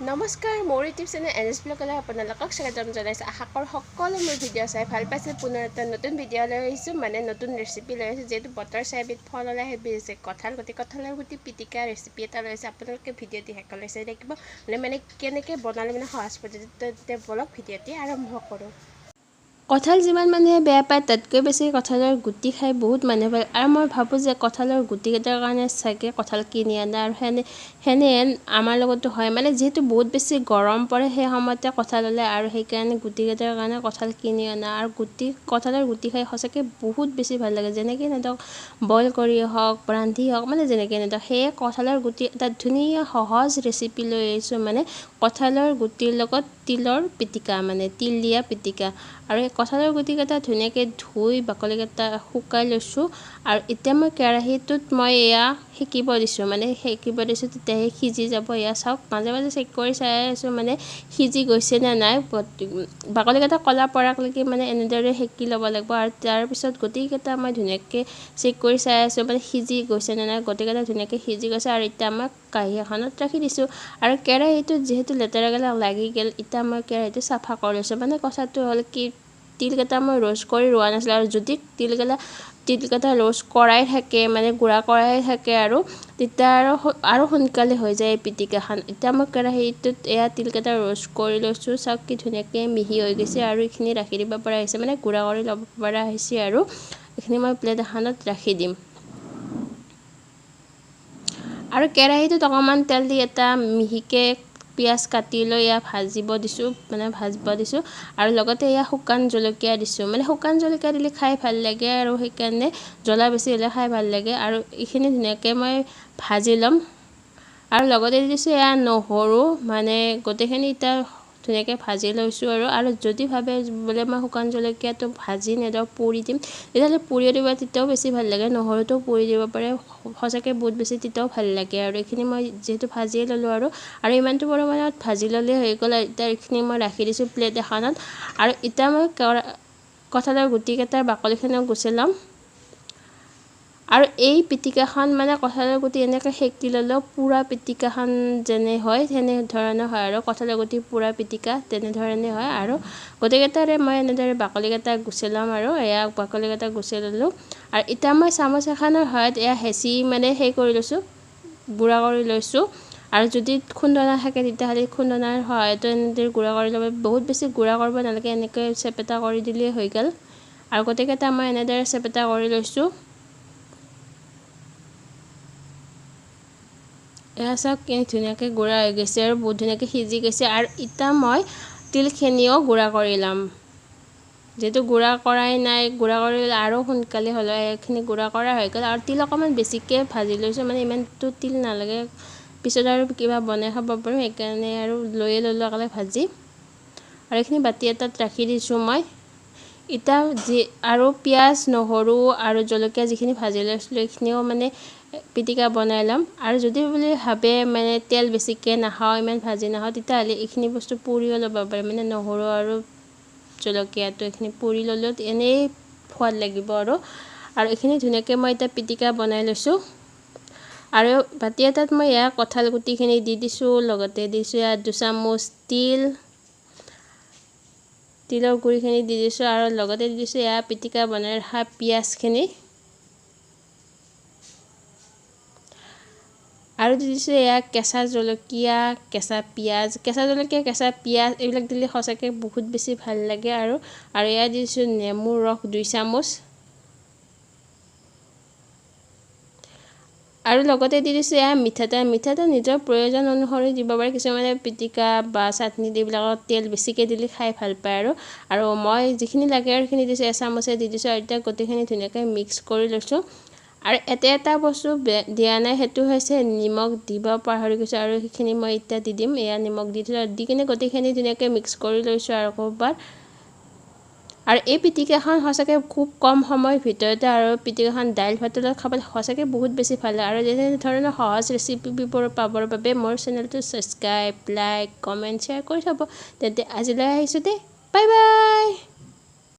নমস্কাৰ মোৰ YouTube channel NS ব্লগলৈ আপোনালোকক স্বাগতম জনাইছোঁ। আশা কৰোঁ সকলো মোৰ ভিডিঅ' চাই ভাল পাইছে। পুনৰ এটা নতুন ভিডিঅ' লৈ আহিছোঁ, নতুন ৰেচিপি লৈ আহিছোঁ। যিহেতু বতৰ চাই এবিধ ফল ওলাই আহিছে কঁঠালৰ গুটি পিটিকা ৰেচিপি এটা লৈ আহিছে। আপোনালোকে ভিডিঅ'টি শেষলৈ চাই থাকিব। কেনেকৈ বনালে সহজ পদ্ধতিতে বলক ভিডিঅ'টি আৰম্ভ কৰোঁ। কঁঠাল যিমান মানুহে বেয়া পায় তাতকৈ বেছি কঁঠালৰ গুটি খাই বহুত মানুহে পায়। আৰু মই ভাবোঁ যে কঁঠালৰ গুটিকেইটাৰ কাৰণে চাগে কঁঠাল কিনি আনে আৰু সেনে আমাৰ লগতো হয়। যিহেতু বহুত বেছি গৰম পৰে সেই সময়তে কঁঠাল ওলায় আৰু সেইকাৰণে গুটিকেইটাৰ কাৰণে কঁঠাল কিনি অনা আৰু কঁঠালৰ গুটি খাই সঁচাকৈ বহুত বেছি ভাল লাগে। যেনেকৈ নেদক বইল কৰি হওক ৰান্ধি হওক যেনেকৈ নেদক সেয়ে কঁঠালৰ গুটি এটা ধুনীয়া সহজ ৰেচিপি লৈ আহিছোঁ। কঁঠালৰ গুটিৰ লগত তিলৰ পিটিকা তিল দিয়া পিটিকা। আৰু এই কঁঠালৰ গুটিকেইটা ধুনীয়াকৈ ধুই বাকলিকেইটা শুকাই লৈছোঁ। আৰু এতিয়া মই কেৰাহীটোত মই এয়া সেকিব দিছোঁ তেতিয়াহে সিজি যাব। এয়া চাওক মাজে মাজে চেক কৰি চাই আছোঁ সিজি গৈছে নে নাই। বাকলিকেইটা ক'লা পৰাকলৈকে এনেদৰে সেকি ল'ব লাগিব। আৰু তাৰপিছত গোটেইকেইটা মই ধুনীয়াকৈ চেক কৰি চাই আছোঁ সিজি গৈছে নে নাই। গোটেইকেইটা ধুনীয়াকৈ সিজি গৈছে। আৰু এতিয়া মই কাঁহী এখনত ৰাখি দিছোঁ। আৰু কেৰাহীটোত যিহেতু লেতেৰাবিলাক লাগি গ'ল এতিয়া মই কেৰাহীটো চাফা কৰি লৈছোঁ। কথাটো হ'ল কি তিলকেইটা মই ৰোষ্ট কৰি ৰোৱা নাছিলোঁ। আৰু যদি তিলকেইটা ৰোষ্ট কৰাই থাকে গুড়া কৰাই থাকে আৰু তেতিয়া আৰু সোনকালে হৈ যায় এই পিটিকাখন। এতিয়া মই কেৰাহীটোত এয়া তিলকেইটা ৰোষ্ট কৰি লৈছোঁ। চাওক কি ধুনীয়াকৈ মিহি হৈ গৈছে আৰু এইখিনি ৰাখি দিব পৰা হৈছে গুড়া কৰি ল'ব পৰা হৈছে। আৰু এইখিনি মই প্লেট এখনত ৰাখি দিম। আৰু কেৰাহীটোত অকণমান তেল দি এটা মিহিকৈ পিঁয়াজ কাটি লৈ এয়া ভাজিব দিছোঁ। আৰু লগতে এয়া শুকান জলকীয়া দিছোঁ। শুকান জলকীয়া দিলে খাই ভাল লাগে আৰু সেইকাৰণে জ্বলা বেছি হ'লে খাই ভাল লাগে। আৰু এইখিনি ধুনীয়াকৈ মই ভাজি ল'ম। আৰু লগতে দিছোঁ এয়া নহৰু গোটেইখিনি এতিয়া ধুনীয়াকৈ ভাজি লৈছোঁ। আৰু যদি ভাবে বোলে মই শুকান জলকীয়াটো ভাজি নেদাওঁ পুৰি দিম তেতিয়াহ'লে পুৰিও দিব, তেতিয়াও বেছি ভাল লাগে। নহৰুটো পুৰি দিব পাৰে, সঁচাকৈ বহুত বেছি তেতিয়াও ভাল লাগে। আৰু এইখিনি মই যিহেতু ভাজিয়ে ল'লোঁ আৰু ইমানটো পৰিমাণত ভাজি ল'লে হৈ গ'ল। এতিয়া এইখিনি মই ৰাখি দিছোঁ প্লেট এখনত। আৰু এতিয়া মই কঁঠালৰ গুটিকেইটাৰ বাকলিখিনিও গুচাই ল'ম। আৰু এই পিটিকাখন কঁঠালৰ গুটি এনেকৈ সেকি ল'লেও পুৰা পিটিকাখন যেনে হয় তেনেধৰণৰ হয়। আৰু কঁঠালৰ গুটি পুৰা পিটিকা তেনেধৰণে হয়। আৰু গোটেইকেইটাৰে মই এনেদৰে বাকলিকেইটা গুচাই ল'ম। আৰু এয়া বাকলিকেইটা গুচাই ল'লোঁ। আৰু এতিয়া মই চামুচ এখনৰ সহায়ত এয়া হেঁচি কৰি লৈছোঁ, গুড়া কৰি লৈছোঁ। আৰু যদি খুন্দনা থাকে তেতিয়াহ'লে খুন্দনাৰ সহায়তো এনেদৰে গুড়া কৰি ল'ব। বহুত বেছি গুড়া কৰিব নালাগে, এনেকৈ চেপেটা কৰি দিলেই হৈ গ'ল। আৰু গোটেইকেইটা মই এনেদৰে চেপেটা কৰি লৈছোঁ। এয়া চাওক কি ধুনীয়াকৈ গুড়া হৈ গৈছে আৰু বহুত ধুনীয়াকৈ সিজি গৈছে। আৰু এতিয়া মই তিলখিনিও গুড়া কৰি ল'ম। যিহেতু গুড়া কৰাই নাই, গুড়া কৰিলে আৰু সোনকালে হ'লে এইখিনি গুড়া কৰা হৈ গ'ল। আৰু তিল অকণমান বেছিকৈ ভাজি লৈছোঁ, ইমানটো তিল নালাগে, পিছত আৰু কিবা বনাই খাব পাৰোঁ সেইকাৰণে আৰু লৈয়ে ল'লোঁ অকলে ভাজি। আৰু এইখিনি বাতি এটাত ৰাখি দিছোঁ মই। এতিয়া আৰু পিঁয়াজ নহৰু আৰু জলকীয়া যিখিনি ভাজি লৈছিলোঁ এইখিনিও পিটিকা বনাই ল'ম। আৰু যদি বোলে ভাবে তেল বেছিকৈ নাখাওঁ, ইমান ভাজি নাখাওঁ, তেতিয়াহ'লে এইখিনি বস্তু পুৰিও ল'ব পাৰে। নহৰু আৰু জলকীয়াটো এইখিনি পুৰি ল'লেও এনেই সোৱাদ লাগিব। আৰু এইখিনি ধুনীয়াকৈ মই এতিয়া পিটিকা বনাই লৈছোঁ। আৰু বাতি এটাত মই এয়া কঁঠাল গুটিখিনি দি দিছোঁ। লগতে দিছোঁ ইয়াত 2 চামুচ তিলৰ গুড়িখিনি দি দিছোঁ। আৰু লগতে দি দিছোঁ এয়া পিটিকা বনাই ৰখা পিঁয়াজখিনি। আৰু দি দিছোঁ এয়া কেঁচা জলকীয়া, কেঁচা পিঁয়াজ এইবিলাক দিলে সঁচাকৈ বহুত বেছি ভাল লাগে। আৰু এয়া দিছোঁ নেমুৰ ৰস 2 চামুচ। আৰু লগতে দি দিছোঁ এয়া মিঠাতেল নিজৰ প্ৰয়োজন অনুসৰি দিব পাৰে। কিছুমানে পিটিকা বা চাটনি এইবিলাকত তেল বেছিকৈ দিলে খাই ভাল পায়। আৰু মই যিখিনি লাগে আৰু সেইখিনি দিছোঁ, এচামুচে দি দিছোঁ। আৰু এতিয়া গোটেইখিনি ধুনীয়াকৈ মিক্স কৰি লৈছোঁ। আৰু এটা বস্তু দিয়া নাই, সেইটো হৈছে নিমখ দিব পাহৰি গৈছোঁ। আৰু সেইখিনি মই এতিয়া দি দিম। এয়া নিমখ দি দিছোঁ। দি কিনে গোটেইখিনি ধুনীয়াকৈ মিক্স কৰি লৈছোঁ আৰু ক'ৰবাত। আৰু এই পিটিকাখন সঁচাকৈ খুব কম সময়ৰ ভিতৰতে আৰু পিটিকাখন দাইল ভাতৰ লগত খাবলৈ সঁচাকৈ বহুত বেছি ভাল লাগে। আৰু এনেধৰণৰ সহজ ৰেচিপিবোৰ পাবৰ বাবে মোৰ চেনেলটো ছাবস্ক্ৰাইব, লাইক, কমেণ্ট, শ্বেয়াৰ কৰি থ'ব। তেন্তে আজিলৈ আহিছোঁ দেই, বাই বাই।